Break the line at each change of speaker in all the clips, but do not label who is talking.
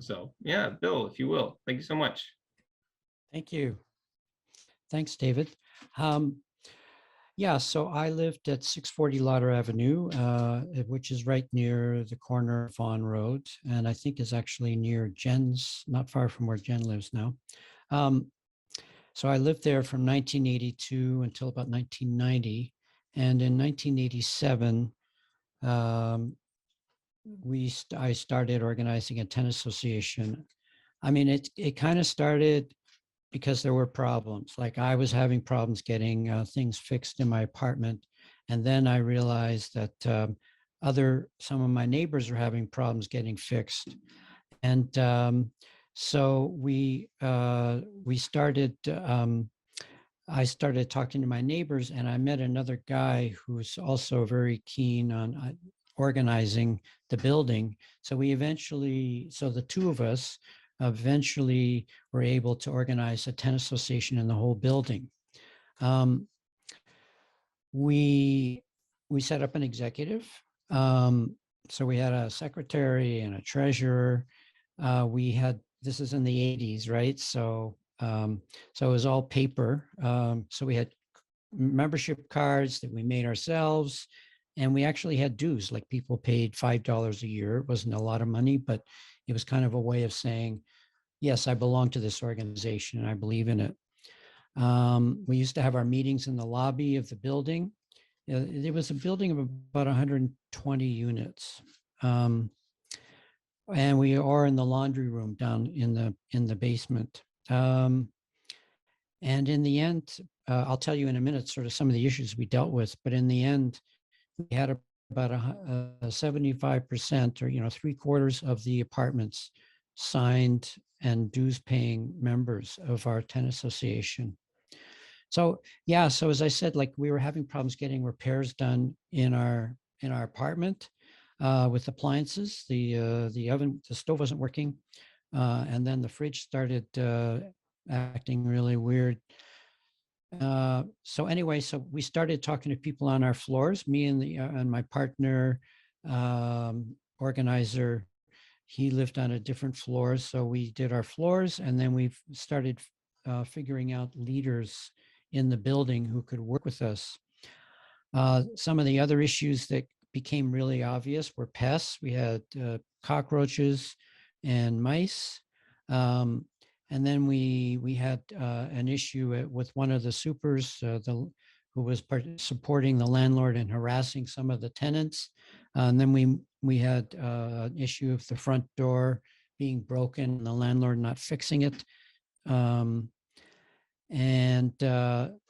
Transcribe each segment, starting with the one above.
So yeah, Bill, if you will, thank you so much.
Thank you. Thanks, David. Um, yeah, so I lived at 640 Lauder Avenue, which is right near the corner of Vaughan Road, and I think is actually near Jen's, not far from where Jen lives now. Um, so I lived there from 1982 until about 1990, and in 1987, um, I started organizing a tenant association. I mean, it kind of started because there were problems. Like I was having problems getting things fixed in my apartment. And then I realized that some of my neighbors were having problems getting fixed. And so we started, I started talking to my neighbors, and I met another guy who's also very keen on organizing the building. So the two of us eventually were able to organize a tenant association in the whole building. Um, we set up an executive. So we had a secretary and a treasurer. This is in the 80s, right? So it was all paper. So we had membership cards that we made ourselves, and we actually had dues. Like people paid $5 a year. It wasn't a lot of money, but it was kind of a way of saying, yes, I belong to this organization and I believe in it. We used to have our meetings in the lobby of the building. It was a building of about 120 units. And we are in the laundry room down in the basement. And in the end, I'll tell you in a minute sort of some of the issues we dealt with, but in the end, we had about a 75%, or 3/4 of the apartments signed and dues paying members of our tenant association. So yeah, so as I said, like we were having problems getting repairs done in our apartment with appliances. The oven, the stove wasn't working, and then the fridge started acting really weird. So anyway, so we started talking to people on our floors, me and my partner, organizer. He lived on a different floor. So we did our floors, and then we started figuring out leaders in the building who could work with us. Some of the other issues that became really obvious were pests. We had cockroaches and mice. And then we had an issue with one of the supers who was supporting the landlord and harassing some of the tenants. And then we had an issue of the front door being broken and the landlord not fixing it. And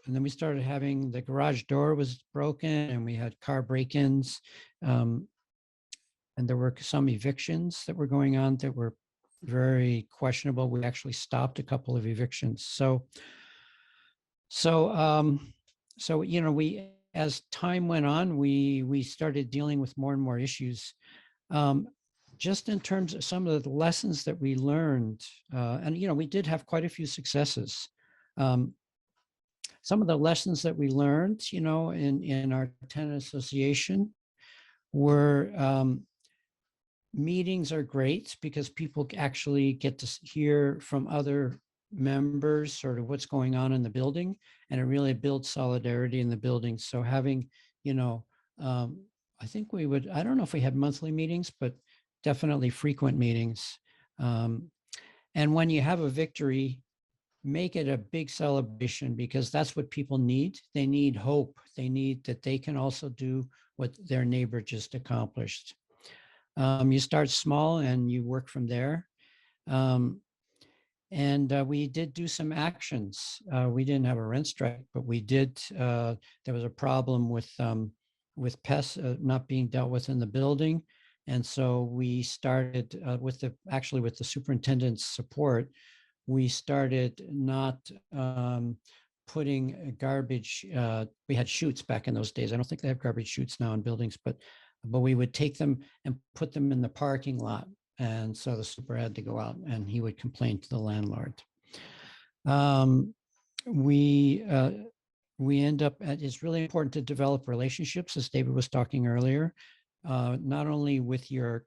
then we started having the garage door was broken, and we had car break-ins. And there were some evictions that were going on that were very questionable. We actually stopped a couple of evictions. So we, as time went on, we started dealing with more and more issues. Just in terms of some of the lessons that we learned, and we did have quite a few successes. Some of the lessons that we learned, in our tenant association were meetings are great because people actually get to hear from other members sort of what's going on in the building, and it really builds solidarity in the building. So having, I think I don't know if we had monthly meetings, but definitely frequent meetings. And when you have a victory, make it a big celebration, because that's what people need. They need hope. They need that they can also do what their neighbor just accomplished. You start small and you work from there. And we did do some actions. We didn't have a rent strike, but we did. There was a problem with pests not being dealt with in the building, and so we started with the superintendent's support. We started not putting garbage. We had chutes back in those days. I don't think they have garbage chutes now in buildings, but we would take them and put them in the parking lot. And so the super had to go out and he would complain to the landlord. We end up it's really important to develop relationships, as David was talking earlier, not only with your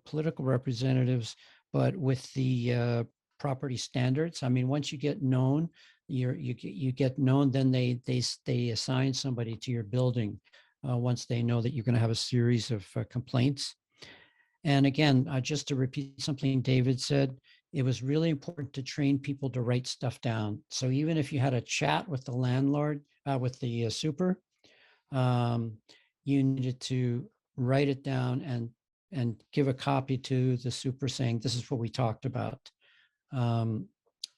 political representatives, but with the property standards, I mean, once you get known, you get known, then they assign somebody to your building once they know that you're going to have a series of complaints. And again, just to repeat something David said, it was really important to train people to write stuff down. So even if you had a chat with the landlord, with the super, you needed to write it down and give a copy to the super saying, this is what we talked about.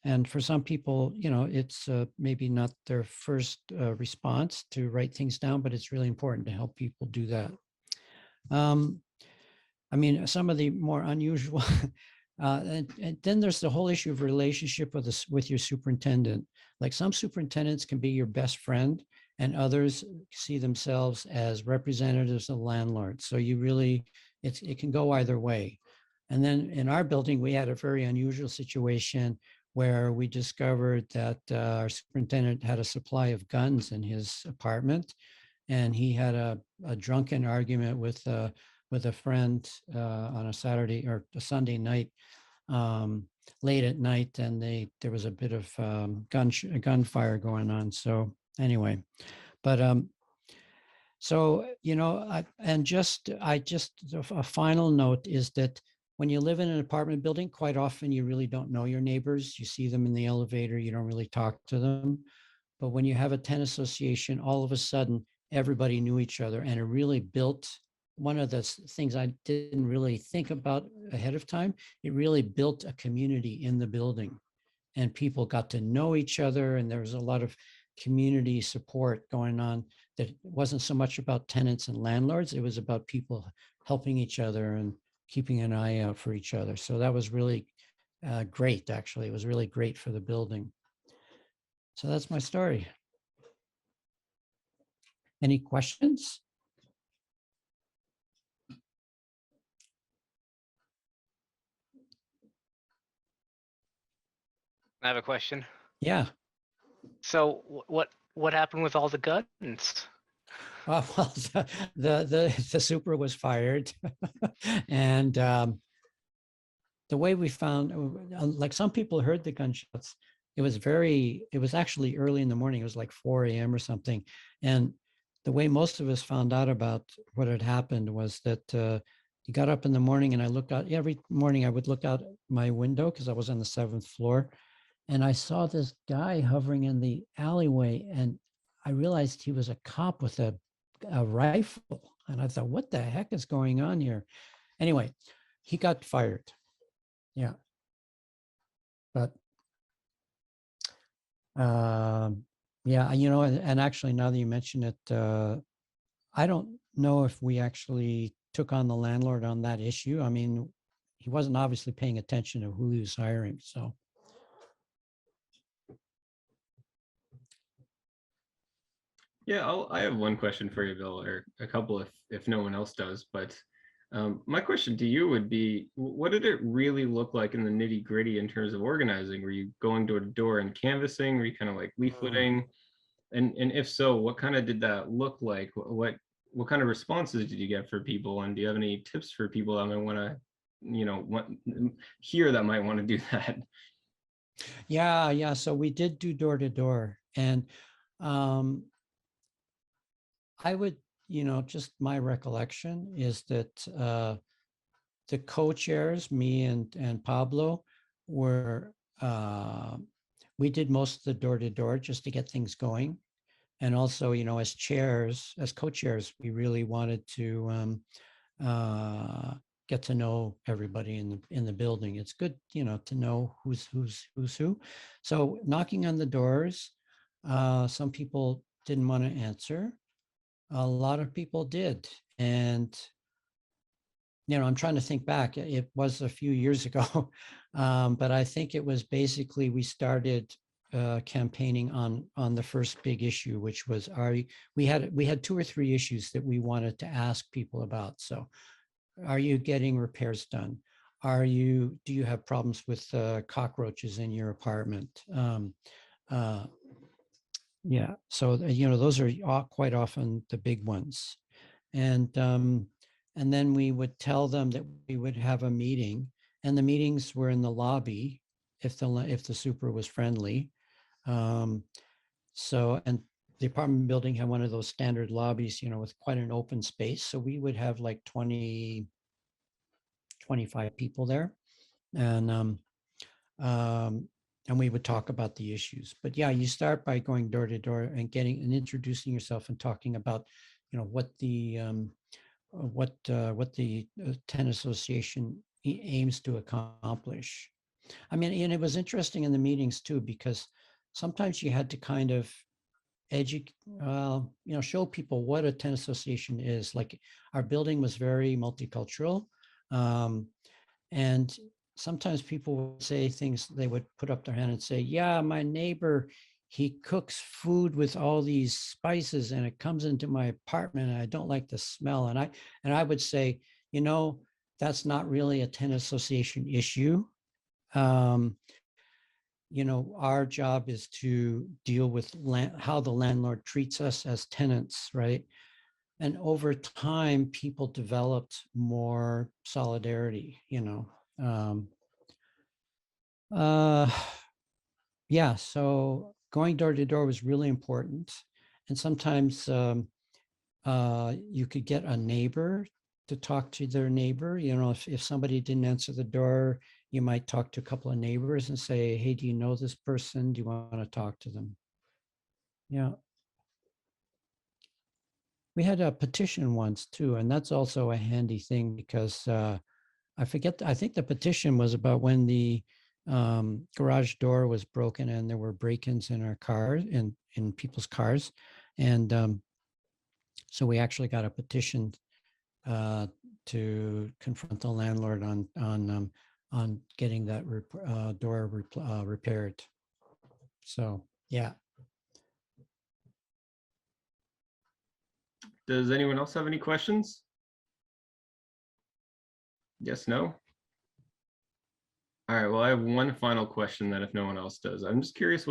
And for some people, it's maybe not their first response to write things down, but it's really important to help people do that. I mean, some of the more unusual, and then there's the whole issue of relationship with your superintendent. Like some superintendents can be your best friend, and others see themselves as representatives of landlords. So you really, it can go either way. And then in our building, we had a very unusual situation where we discovered that our superintendent had a supply of guns in his apartment, and he had a drunken argument with a friend on a Saturday or a Sunday night, late at night, and there was a bit of gunfire going on. So anyway, but so I just a final note is that when you live in an apartment building, quite often you really don't know your neighbors. You see them in the elevator, you don't really talk to them. But when you have a tenant association, all of a sudden everybody knew each other, and it really built one of the things I didn't really think about ahead of time. It really built a community in the building, and people got to know each other, and there was a lot of community support going on that wasn't so much about tenants and landlords. It was about people helping each other and keeping an eye out for each other. So that was really great, actually. It was really great for the building. So that's my story. Any questions?
I have a question.
Yeah.
So what happened with all the guns?
Well, the super was fired, and the way we found, like some people heard the gunshots. It was actually early in the morning. It was like 4 a.m. or something, and the way most of us found out about what had happened was that he got up in the morning, and I looked out every morning. I would look out my window because I was on the 7th floor, and I saw this guy hovering in the alleyway, and I realized he was a cop with a rifle. And I thought, what the heck is going on here? Anyway, he got fired. Yeah. But yeah, and actually, now that you mention it, I don't know if we actually took on the landlord on that issue. I mean, he wasn't obviously paying attention to who he was hiring. So.
Yeah, I have one question for you, Bill, or a couple if no one else does. But my question to you would be, what did it really look like in the nitty gritty in terms of organizing? Were you going door to door and canvassing? Were you kind of like leafleting? And if so, what kind of did that look like? What kind of responses did you get for people? And do you have any tips for people that might want to, hear that might want to do that?
Yeah. So we did do door to door, and I would, just my recollection is that the co-chairs, me and Pablo, were we did most of the door to door just to get things going, and also, as chairs, as co-chairs, we really wanted to get to know everybody in the building. It's good, to know who's who. So knocking on the doors, some people didn't want to answer. A lot of people did. And, I'm trying to think back. It was a few years ago, but I think it was basically we started campaigning on the first big issue, which was we had 2 or 3 issues that we wanted to ask people about. So, are you getting repairs done? Do you have problems with cockroaches in your apartment? Yeah, so those are quite often the big ones, and then we would tell them that we would have a meeting, and the meetings were in the lobby if the super was friendly. And the apartment building had one of those standard lobbies, with quite an open space. So we would have like 20, 25 people there. And and we would talk about the issues. But yeah, you start by going door to door and getting and introducing yourself and talking about, what the tenant association aims to accomplish. I mean, and it was interesting in the meetings too, because sometimes you had to kind of show people what a tenant association is. Like our building was very multicultural. And sometimes people would say things, they would put up their hand and say, yeah, my neighbor, he cooks food with all these spices and it comes into my apartment and I don't like the smell. And I would say, that's not really a tenant association issue. Our job is to deal with how the landlord treats us as tenants, right? And over time, people developed more solidarity, Um, uh, yeah, so going door to door was really important. And sometimes you could get a neighbor to talk to their neighbor. If somebody didn't answer the door, you might talk to a couple of neighbors and say, hey, do you know this person? Do you want to talk to them? Yeah. We had a petition once too, and that's also a handy thing because I think the petition was about when the garage door was broken and there were break-ins in our cars, in people's cars. And so we actually got a petition to confront the landlord on getting that door repaired. So, yeah.
Does anyone else have any questions? Yes, no? All right, well, I have one final question then if no one else does. I'm just curious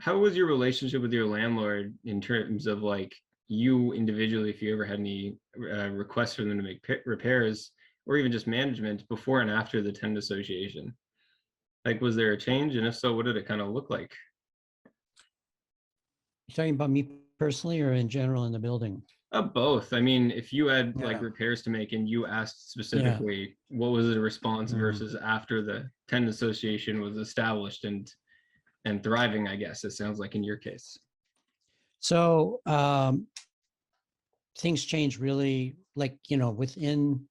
how was your relationship with your landlord in terms of like you individually, if you ever had any requests for them to make repairs or even just management before and after the tenant association? Like, was there a change? And if so, what did it kind of look like?
You talking about me personally or in general in the building?
Both. I mean, if you had like
Yeah.
repairs to make and you asked specifically, what was the response versus after the tenant association was established and thriving, I guess it sounds like in your case.
So things change really, like, within,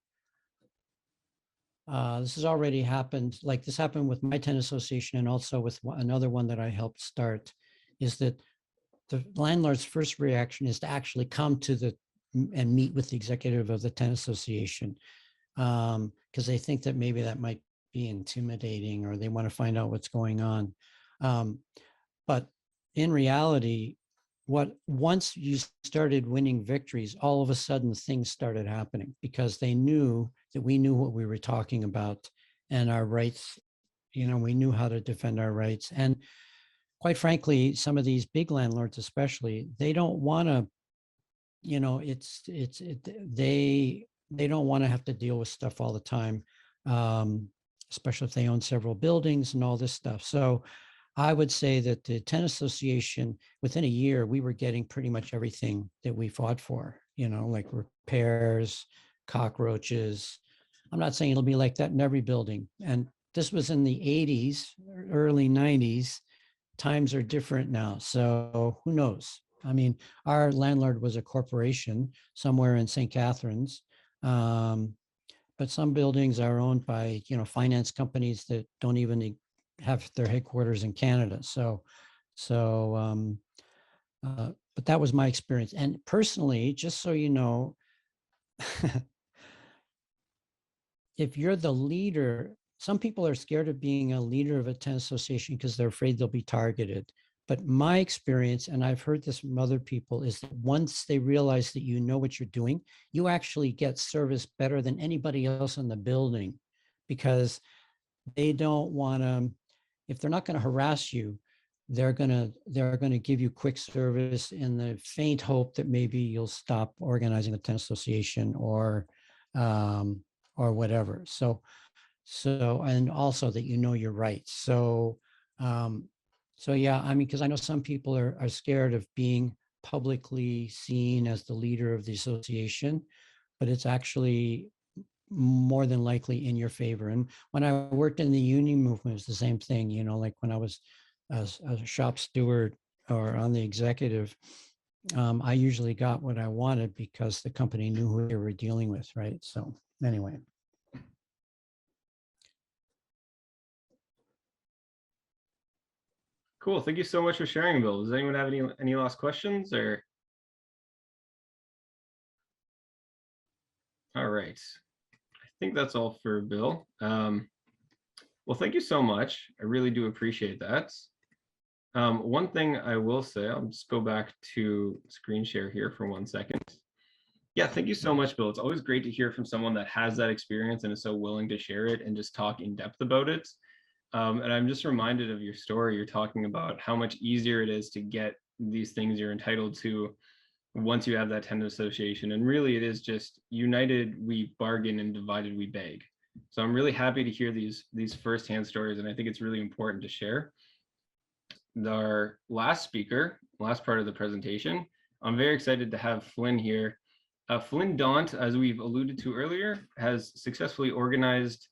this has already happened, like this happened with my tenant association and also with another one that I helped start, is that the landlord's first reaction is to actually come to and meet with the executive of the tenant association, because they think that maybe that might be intimidating or they want to find out what's going on. But in reality, once you started winning victories, all of a sudden things started happening because they knew that we knew what we were talking about and our rights. We knew how to defend our rights. And quite frankly, some of these big landlords, especially, they don't want to, they don't want to have to deal with stuff all the time, especially if they own several buildings and all this stuff. So I would say that the tenant association, within a year, we were getting pretty much everything that we fought for, like repairs, cockroaches. I'm not saying it'll be like that in every building. And this was in the 80s, early 90s. Times are different now. So who knows? I mean, our landlord was a corporation somewhere in St. Catharines. But some buildings are owned by, finance companies that don't even have their headquarters in Canada. But that was my experience. And personally, just so you know, if you're the leader, some people are scared of being a leader of a tenant association because they're afraid they'll be targeted. But my experience, and I've heard this from other people, is that once they realize that you know what you're doing, you actually get service better than anybody else in the building, because they don't want to, if they're not going to harass you, they're going to give you quick service in the faint hope that maybe you'll stop organizing a tenant association or whatever. So So, and also that you know your rights. So, so yeah, I mean, because I know some people are scared of being publicly seen as the leader of the association, but it's actually more than likely in your favor. And when I worked in the union movement, it was the same thing, you know, like when I was a shop steward or on the executive, I usually got what I wanted because the company knew who they were dealing with, right? So anyway.
Cool. Thank you so much for sharing, Bill. Does anyone have any last questions or? All right. I think that's all for Bill. Well, thank you so much. I really do appreciate that. One thing I will say, I'll just go back to screen share here for 1 second. Yeah, thank you so much, Bill. It's always great to hear from someone that has that experience and is so willing to share it and just talk in depth about it. And I'm just reminded of your story. You're talking about how much easier it is to get these things you're entitled to once you have that tenant association. And really, it is just united we bargain and divided we beg. So I'm really happy to hear these firsthand stories, and I think it's really important to share. Our last speaker, last part of the presentation, I'm very excited to have Flynn here. Flynn Daunt, as we've alluded to earlier, has successfully organized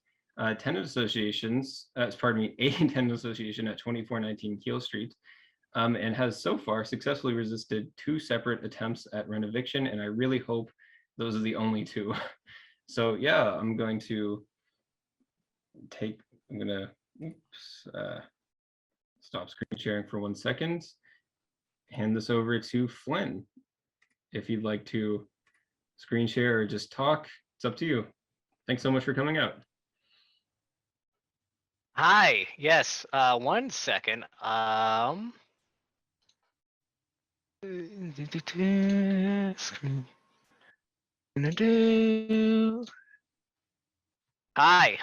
tenant associations, pardon me, a tenant association at 2419 Keele Street, and has so far successfully resisted 2 separate attempts at renoviction, and I really hope those are the only 2. So yeah, I'm gonna stop screen sharing for 1 second, hand this over to Flynn. If you'd like to screen share or just talk, it's up to you. Thanks so much for coming out.
Hi. Yes. 1 second. Screen. Hi.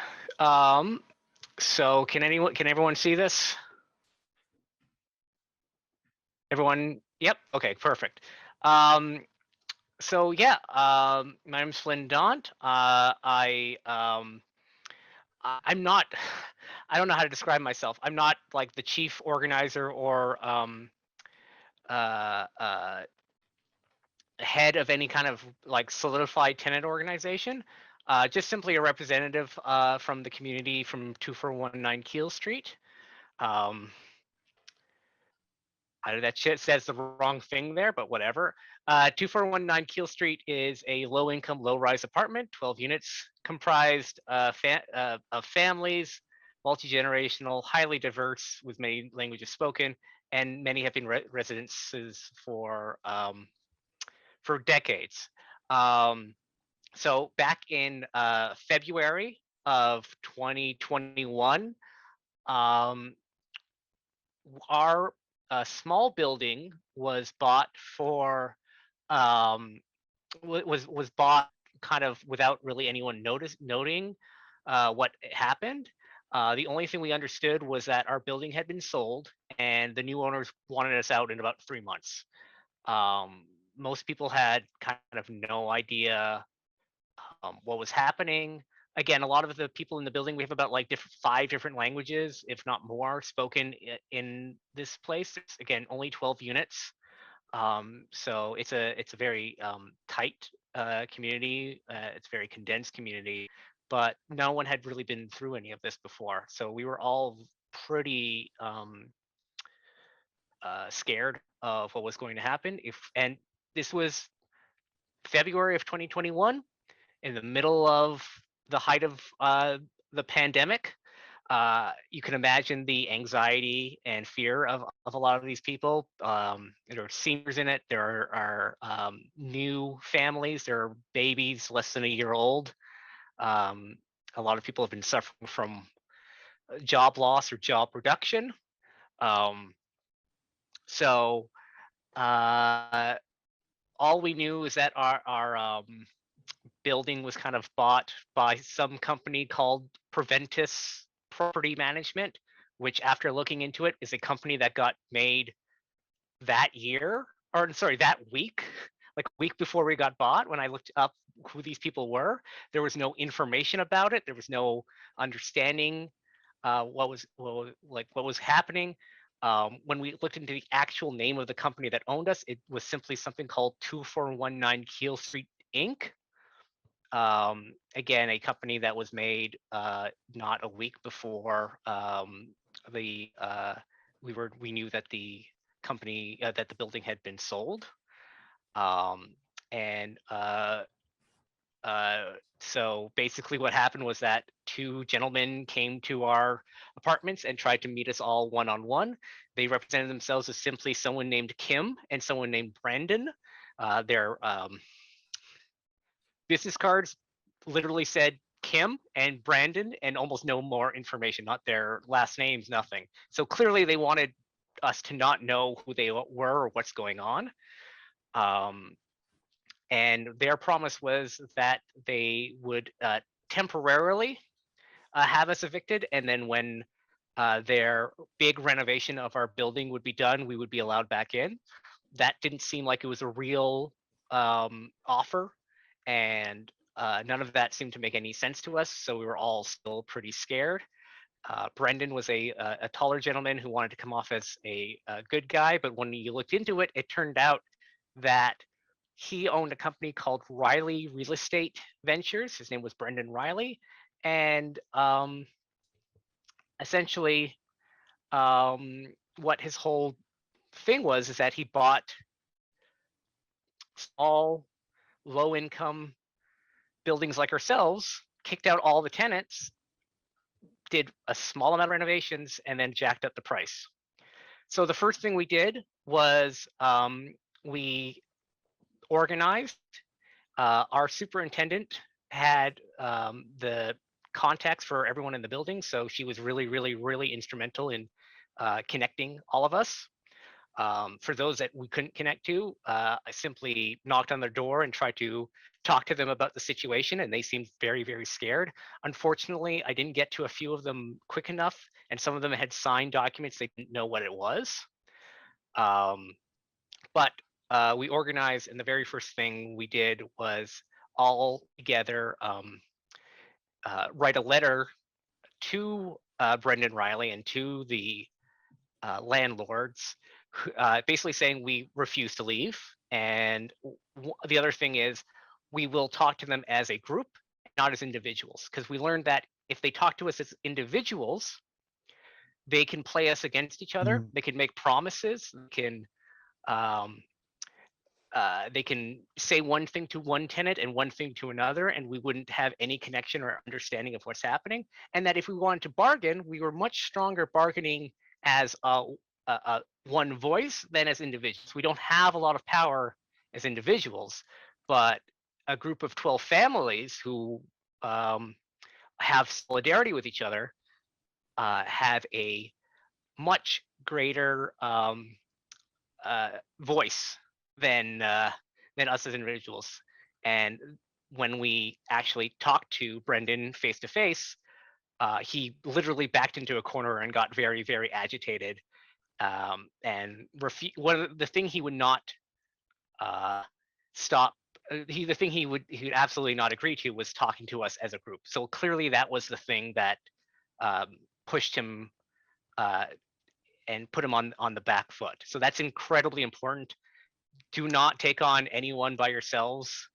So can everyone see this? Everyone? Yep. Okay, perfect. So yeah, my name's Flynn Daunt. I'm not, I don't know how to describe myself. I'm not like the chief organizer or uh, uh, head of any kind of like solidified tenant organization. Just simply a representative from the community from 2419 Keele Street. That shit says the wrong thing there, but whatever. 2419 Keele Street is a low-income, low-rise apartment, 12 units, comprised of families, multi-generational, highly diverse, with many languages spoken, and many have been residences for decades. So back in February of 2021, our small building was bought for was bought kind of without really anyone noting what happened. The only thing we understood was that our building had been sold and the new owners wanted us out in about 3 months. Most people had kind of no idea what was happening. Again, a lot of the people in the building, we have about like 5 different languages, if not more, spoken in this place. It's, again, only 12 units. So it's a very tight community. It's a very condensed community, but no one had really been through any of this before. So we were all pretty scared of what was going to happen. And this was February of 2021, in the middle of the height of the pandemic. You can imagine the anxiety and fear of a lot of these people. There are seniors in it. There are new families. There are babies less than a year old. A lot of people have been suffering from job loss or job reduction. So all we knew is that our building was kind of bought by some company called Preventus Property Management, which, after looking into it, is a company that got made that year, or sorry, that week. like a week before we got bought, when I looked up who these people were, there was no information about it. There was no understanding what was happening. When we looked into the actual name of the company that owned us, it was simply something called 2419 Keel Street Inc. Again, a company that was made not a week before the we knew that the company that the building had been sold. And so basically what happened was that two gentlemen came to our apartments and tried to meet us all one-on-one. They represented themselves as simply someone named Kim and someone named Brandon. Their business cards literally said Kim and Brandon and almost no more information, not their last names, nothing. So clearly they wanted us to not know who they were or what's going on. And their promise was that they would temporarily have us evicted, and then when their big renovation of our building would be done, we would be allowed back in. That didn't seem like it was a real offer, and none of that seemed to make any sense to us, so we were all still pretty scared. Brendan was a taller gentleman who wanted to come off as a good guy, but when you looked into it, it turned out that he owned a company called Riley Real Estate Ventures. His name was Brendan Riley. And essentially, what his whole thing was is that he bought all low income buildings like ourselves, kicked out all the tenants, did a small amount of renovations, and then jacked up the price. So the first thing we did was we organized. Our superintendent had the contacts for everyone in the building, so she was really, really, really instrumental in connecting all of us. For those that we couldn't connect to, I simply knocked on their door and tried to talk to them about the situation, and they seemed very, very scared. Unfortunately, I didn't get to a few of them quick enough, and some of them had signed documents they didn't know what it was. But we organized, and the very first thing we did was all together write a letter to Brendan Riley and to the landlords, basically saying we refuse to leave. And the other thing is we will talk to them as a group, not as individuals, because we learned that if they talk to us as individuals, they can play us against each other. They can make promises. They can say one thing to one tenant and one thing to another, and we wouldn't have any connection or understanding of what's happening. And that if we wanted to bargain, we were much stronger bargaining as one voice than as individuals. We don't have a lot of power as individuals, but a group of 12 families who have solidarity with each other have a much greater voice than us as individuals. And when we actually talked to Brendan face to face, he literally backed into a corner and got very, very agitated. And the thing he would not stop. The thing he would absolutely not agree to was talking to us as a group. So clearly that was the thing that pushed him and put him on the back foot. So that's incredibly important. Do not take on anyone by yourselves.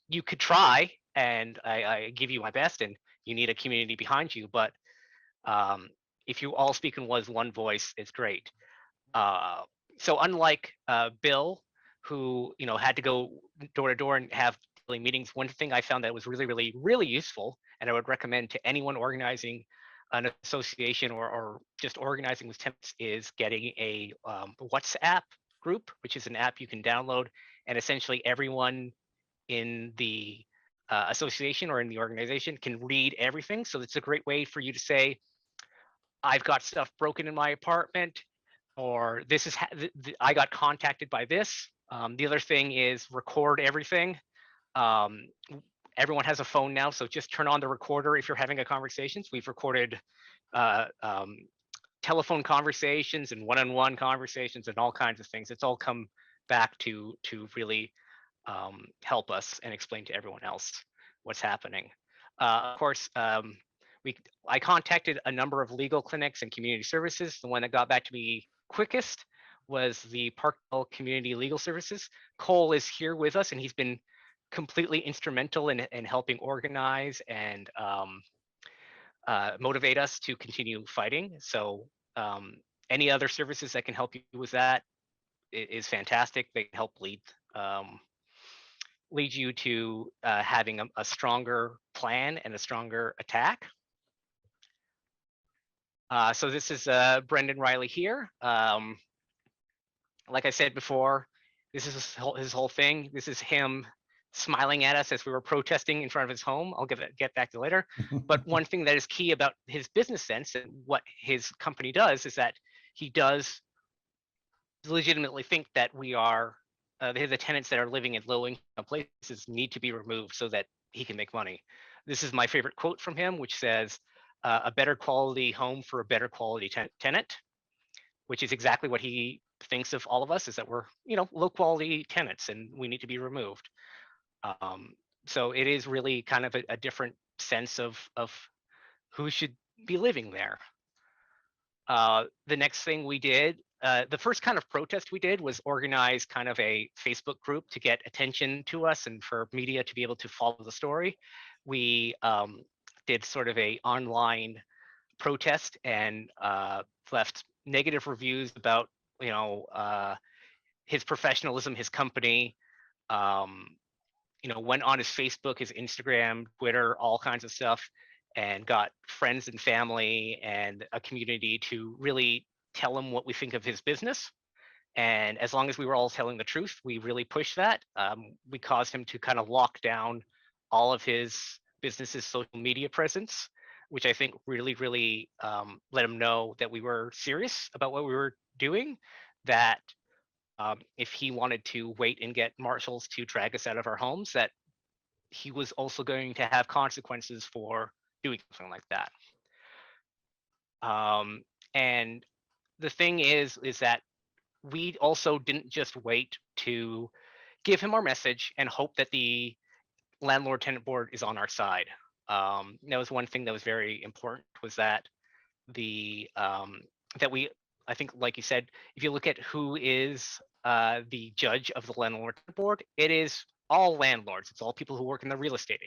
You could try, and I give you my best, and you need a community behind you. But if you all speak in one voice, it's great. So unlike Bill, who had to go door to door and have daily meetings, one thing I found that was really, really, really useful, and I would recommend to anyone organizing an association or just organizing with tenants, is getting a WhatsApp group, which is an app you can download, and essentially everyone in the association or in the organization can read everything. So it's a great way for you to say, I've got stuff broken in my apartment, or this is I got contacted by this. The other thing is record everything. Everyone has a phone now, so just turn on the recorder if you're having a conversation. We've recorded telephone conversations and one-on-one conversations and all kinds of things. It's all come back to really help us and explain to everyone else what's happening. Of course, I contacted a number of legal clinics and community services. The one that got back to me quickest was the Parkdale Community Legal Services. Cole is here with us, and he's been completely instrumental in helping organize and motivate us to continue fighting. So any other services that can help you with that is fantastic. They can help lead you to having a stronger plan and a stronger attack. So this is Brendan Riley here. Like I said before, this is his whole thing. This is him smiling at us as we were protesting in front of his home. I'll get back to later. But one thing that is key about his business sense and what his company does is that he does legitimately think that we are the tenants that are living in low income places need to be removed so that he can make money. This is my favorite quote from him, which says, a better quality home for a better quality tenant, which is exactly what he thinks of all of us, is that we're, low quality tenants and we need to be removed. So it is really kind of a different sense of who should be living there. The next thing we did, the first kind of protest we did was organize kind of a Facebook group to get attention to us and for media to be able to follow the story. We did sort of a online protest and left negative reviews about, his professionalism, his company, went on his Facebook, his Instagram, Twitter, all kinds of stuff, and got friends and family and a community to really tell him what we think of his business. And as long as we were all telling the truth, we really pushed that. We caused him to kind of lock down all of his business's social media presence, which I think really let him know that we were serious about what we were doing, that if he wanted to wait and get marshals to drag us out of our homes, that he was also going to have consequences for doing something like that. And the thing is that we also didn't just wait to give him our message and hope that the landlord tenant board is on our side. That was one thing that was very important, was that that we, I think, like you said, if you look at who is the judge of the landlord board, it is all landlords. It's all people who work in the real estate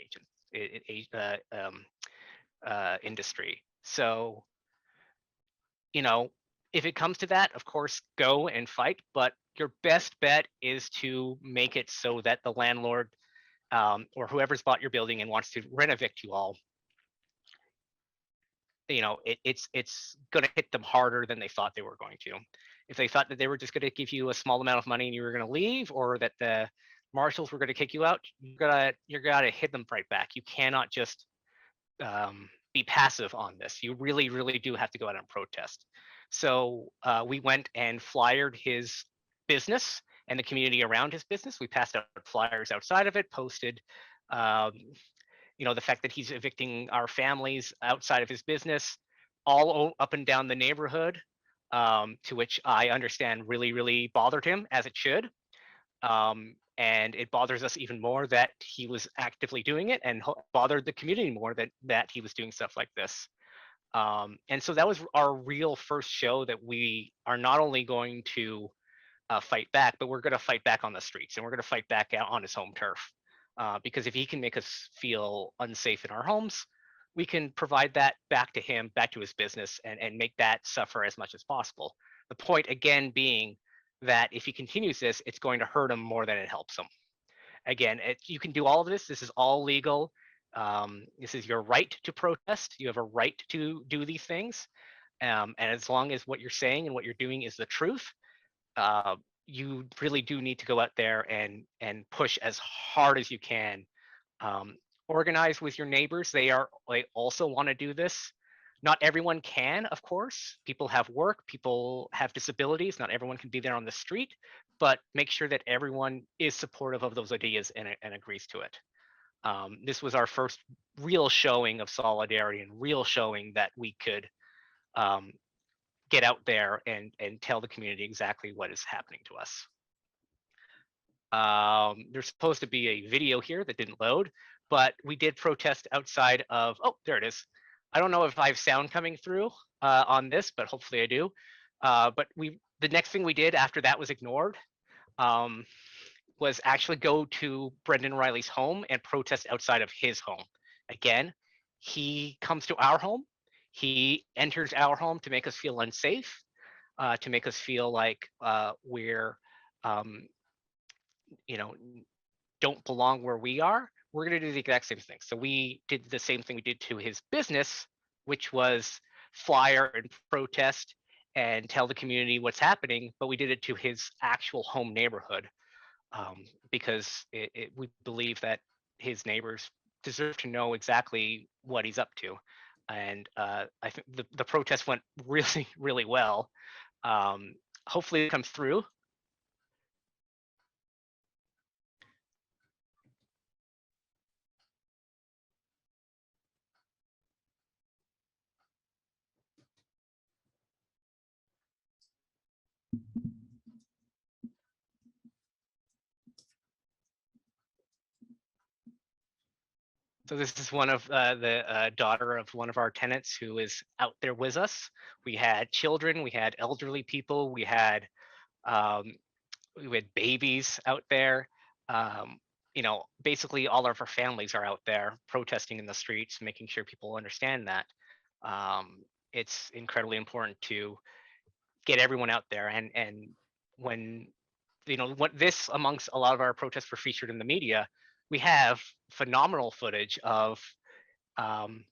industry. So, if it comes to that, of course, go and fight. But your best bet is to make it so that the landlord or whoever's bought your building and wants to rent evict you all, it's going to hit them harder than they thought they were going to. If they thought that they were just going to give you a small amount of money and you were going to leave, or that the marshals were going to kick you out, you're gonna hit them right back. You cannot just be passive on this. You really do have to go out and protest. So we went and flyered his business and the community around his business. We passed out flyers outside of it, posted the fact that he's evicting our families outside of his business, all up and down the neighborhood, to which I understand really bothered him, as it should. And it bothers us even more that he was actively doing it, and bothered the community more that he was doing stuff like this. And so that was our real first show that we are not only going to fight back, but we're going to fight back on the streets, and we're going to fight back out on his home turf. Because if he can make us feel unsafe in our homes, we can provide that back to him, back to his business, and make that suffer as much as possible. The point, again, being that if he continues this, it's going to hurt him more than it helps him. Again, you can do all of this. This is all legal. This is your right to protest. You have a right to do these things. And as long as what you're saying and what you're doing is the truth, you really do need to go out there and push as hard as you can. Organize with your neighbors. They also want to do this. Not everyone can, of course. People have work, people have disabilities. Not everyone can be there on the street, but make sure that everyone is supportive of those ideas and agrees to it. This was our first real showing of solidarity and real showing that we could get out there and tell the community exactly what is happening to us. There's supposed to be a video here that didn't load, but we did protest outside of, oh, there it is. I don't know if I have sound coming through on this, but hopefully I do. But the next thing we did after that was ignored um, was actually go to Brendan Riley's home and protest outside of his home. Again, he comes to our home. He enters our home to make us feel unsafe, to make us feel like we're, um, you know, don't belong where we are. We're going to do the exact same thing. So we did the same thing we did to his business, which was flyer and protest and tell the community what's happening, but we did it to his actual home neighborhood because we believe that his neighbors deserve to know exactly what he's up to. And I think the protest went really, really well. Hopefully it comes through. So this is one of the daughter of one of our tenants who is out there with us. We had children, we had elderly people, um, we had babies out there. You know, basically all of our families are out there protesting in the streets, making sure people understand that. It's incredibly important to get everyone out there. And when what this amongst a lot of our protests were featured in the media, we have phenomenal footage of um,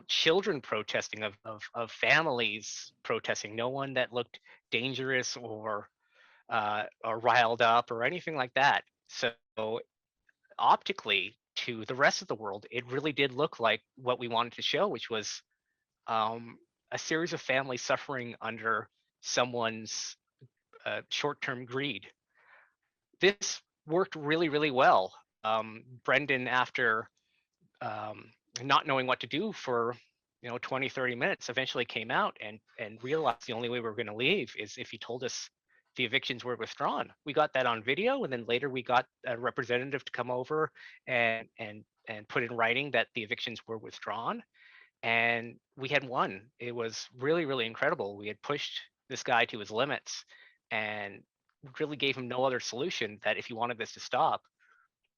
children protesting, of families protesting. No one that looked dangerous or riled up or anything like that. So optically, to the rest of the world, it really did look like what we wanted to show, which was um, a series of families suffering under someone's short-term greed. This worked really, really well. Brendan, after um, not knowing what to do for 20, 30 minutes, eventually came out and realized the only way we were going to leave is if he told us the evictions were withdrawn. We got that on video, and then later we got a representative to come over and put in writing that the evictions were withdrawn, and we had won. It was really, really incredible. We had pushed this guy to his limits and really gave him no other solution, that if he wanted this to stop,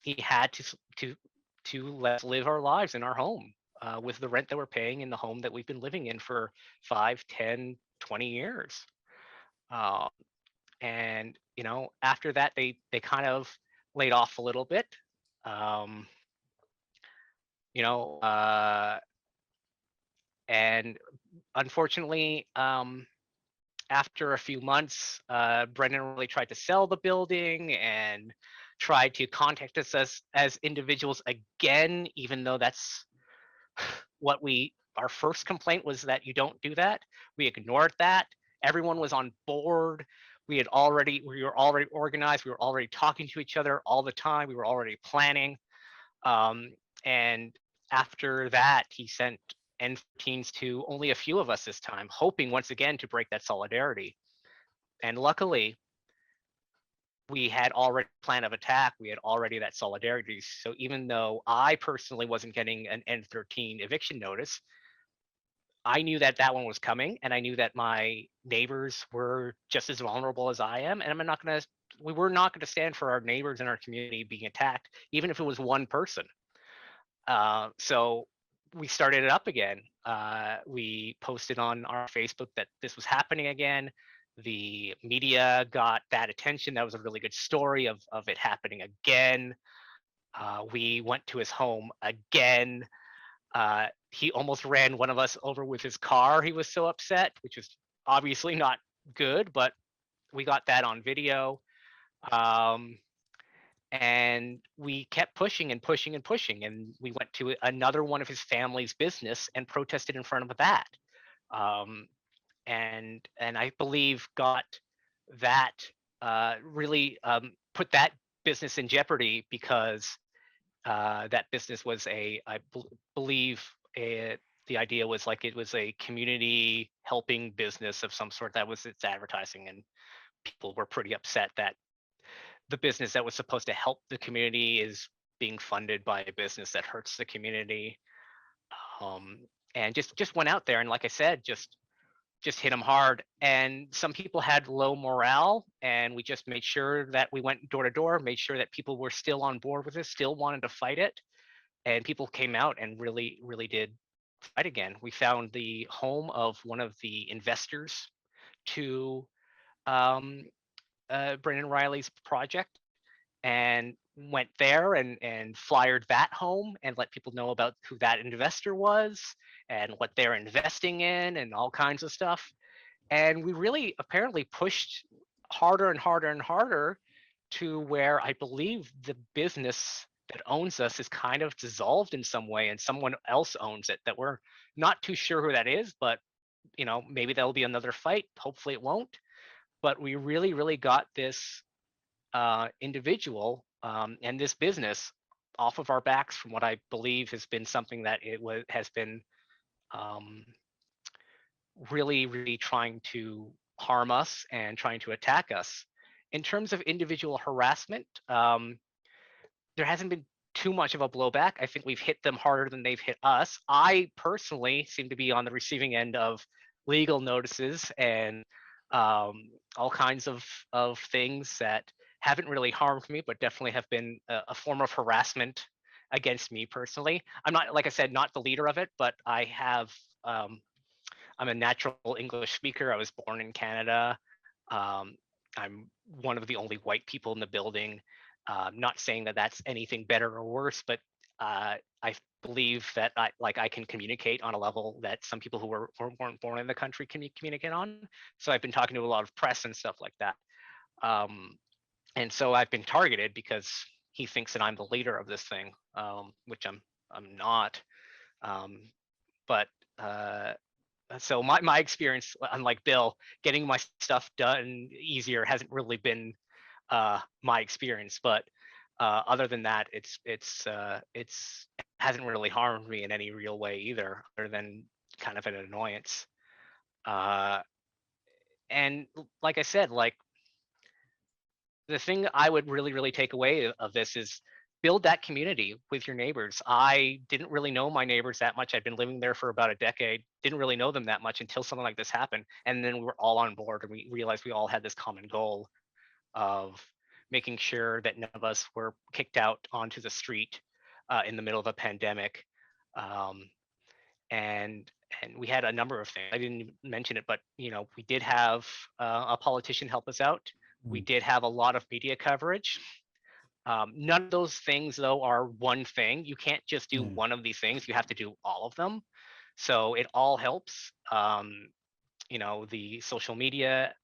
he had to let us live our lives in our home with the rent that we're paying in the home that we've been living in for 5, 10, 20 years. Uh, and after that, they kind of laid off a little bit. Um, you know, and unfortunately, after a few months, Brendan really tried to sell the building and tried to contact us as individuals again, even though that's what our first complaint was, that you don't do that. We ignored that. Everyone was on board. We were already organized. We were already talking to each other all the time. We were already planning. And after that, he sent N14s to only a few of us this time, hoping once again to break that solidarity. And luckily, we had already a plan of attack. We had already that solidarity. So even though I personally wasn't getting an N13 eviction notice, I knew that that one was coming, and I knew that my neighbors were just as vulnerable as I am. And we were not going to stand for our neighbors in our community being attacked, even if it was one person. So we started it up again. We posted on our Facebook that this was happening again. The media got that attention. That was a really good story of it happening again. We went to his home again. He almost ran one of us over with his car. He was so upset, which was obviously not good, but we got that on video. And we kept pushing and pushing and pushing, and we went to another one of his family's business and protested in front of that. And I believe got that really put that business in jeopardy, because that business was believe the idea was like it was a community helping business of some sort. That was its advertising, and people were pretty upset that the business that was supposed to help the community is being funded by a business that hurts the community. And just went out there and, like I said, just hit them hard. And some people had low morale, and we just made sure that we went door to door, made sure that people were still on board with it, still wanted to fight it, and people came out and really did fight again. We found the home of one of the investors to Brendan Riley's project, and went there and flyered that home and let people know about who that investor was and what they're investing in and all kinds of stuff. And we really apparently pushed harder and harder and harder, to where I believe the business that owns us is kind of dissolved in some way, and someone else owns it that we're not too sure who that is. But maybe there'll be another fight. Hopefully it won't. But we really got this individual and this business off of our backs, from what I believe has been something that has been um, really trying to harm us and trying to attack us. In terms of individual harassment, there hasn't been too much of a blowback. I think we've hit them harder than they've hit us. I personally seem to be on the receiving end of legal notices and all kinds of things that haven't really harmed me, but definitely have been a form of harassment against me personally. I'm not, like I said, not the leader of it, but I have. I'm a natural English speaker. I was born in Canada. I'm one of the only white people in the building. Not saying that that's anything better or worse, but I believe that I can communicate on a level that some people who weren't born in the country can communicate on. So I've been talking to a lot of press and stuff like that. And so I've been targeted because he thinks that I'm the leader of this thing, which I'm not. But so my experience, unlike Bill, getting my stuff done easier hasn't really been my experience. But other than that, it hasn't really harmed me in any real way either, other than kind of an annoyance. And like I said, like, the thing I would really take away of this is build that community with your neighbors. I didn't really know my neighbors that much. I'd been living there for about a decade, didn't really know them that much until something like this happened. And then we were all on board, and we realized we all had this common goal of making sure that none of us were kicked out onto the street in the middle of a pandemic. And we had a number of things. I didn't mention it, but we did have a politician help us out. We did have a lot of media coverage. None of those things, though, are one thing. You can't just do one of these things. You have to do all of them. So it all helps. The social media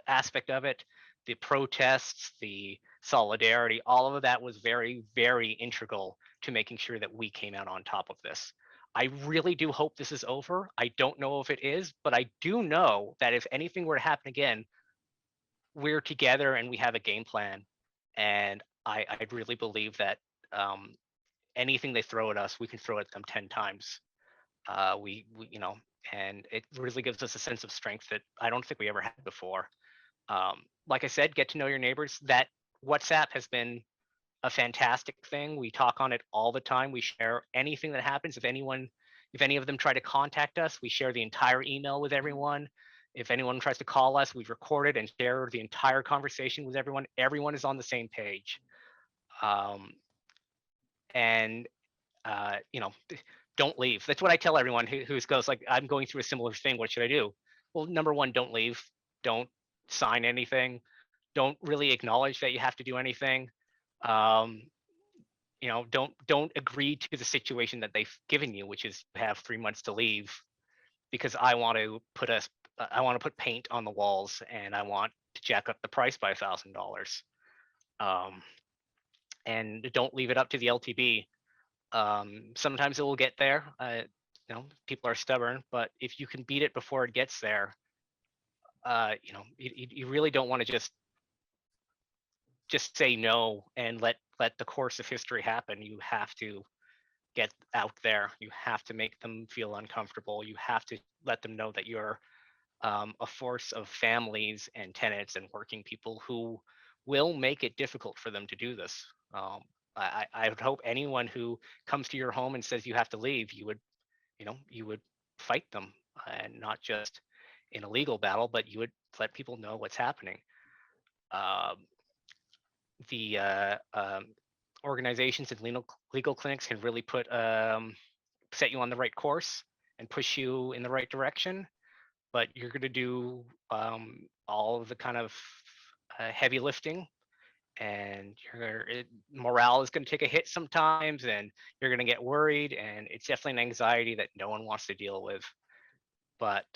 aspect of it, the protests, the solidarity, all of that was very integral to making sure that we came out on top of this. I really do hope this is over. I don't know if it is, but I do know that if anything were to happen again, we're together and we have a game plan. And I really believe that anything they throw at us, we can throw at them 10 times. We and it really gives us a sense of strength that I don't think we ever had before. Like I said, get to know your neighbors. That WhatsApp has been a fantastic thing. We talk on it all the time. We share anything that happens. If any of them try to contact us, we share the entire email with everyone. If anyone tries to call us, we've recorded and share the entire conversation with everyone. Everyone is on the same page. And don't leave. That's what I tell everyone who goes like, I'm going through a similar thing. What should I do? Well, number one, don't leave. Don't sign anything. Don't really acknowledge that you have to do anything. Don't agree to the situation that they've given you, which is you have 3 months to leave, because I want to put paint on the walls and I want to jack up the price by $1,000. And don't leave it up to the LTB. Sometimes it will get there. People are stubborn, but if you can beat it before it gets there, you really don't want to just say no and let the course of history happen. You have to get out there. You have to make them feel uncomfortable. You have to let them know that you're a force of families and tenants and working people who will make it difficult for them to do this. I would hope anyone who comes to your home and says you have to leave, you would fight them, and not just in a legal battle, but you would let people know what's happening. The organizations and legal clinics can really set you on the right course and push you in the right direction, but you're going to do all of the kind of heavy lifting, and morale is going to take a hit sometimes, and you're going to get worried, and it's definitely an anxiety that no one wants to deal with. But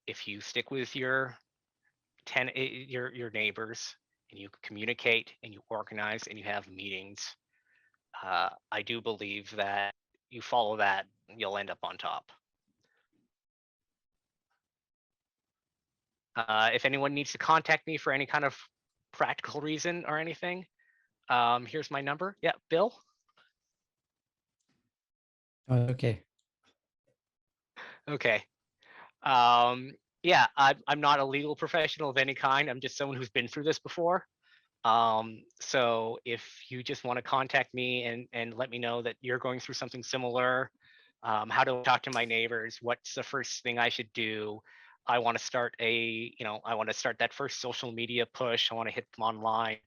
if you stick with your neighbors, and you communicate and you organize and you have meetings, I do believe that you follow that, you'll end up on top. If anyone needs to contact me for any kind of practical reason or anything, here's my number. Yeah, Bill.
Okay.
Okay. Yeah, I'm not a legal professional of any kind. I'm just someone who's been through this before. So if you just want to contact me and let me know that you're going through something similar, how to talk to my neighbors, what's the first thing I should do? I want to start that first social media push. I want to hit them online.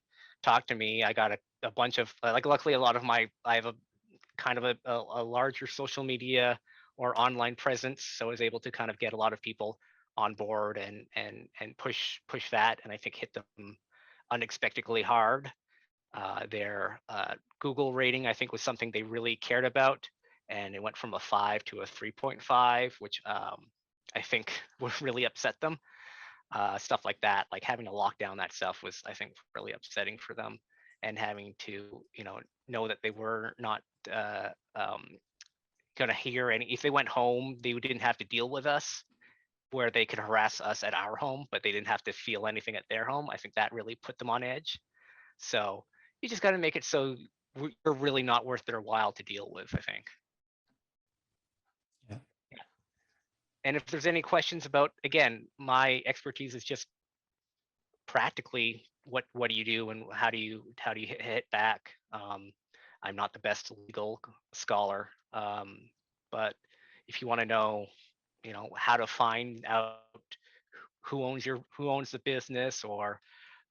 Talk to me. I got a bunch of luckily I have a kind of a larger social media or online presence, so I was able to kind of get a lot of people on board and push that, and I think hit them unexpectedly hard. Their Google rating, I think, was something they really cared about, and it went from a 5 to a 3.5, which I think would really upset them. Stuff like that, like having to lock down that stuff, was, I think, really upsetting for them, and having to know that they were not going to hear any. If they went home, they didn't have to deal with us, where they could harass us at our home, but they didn't have to feel anything at their home. I think that really put them on edge. So you just got to make it so we're really not worth their while to deal with, I think.
Yeah.
And if there's any questions about, again, my expertise is just practically what do you do and how do you hit back. I'm not the best legal scholar, but if you want to know, how to find out who owns the business, or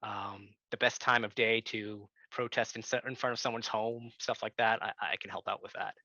the best time of day to protest in front of someone's home, stuff like that, I can help out with that.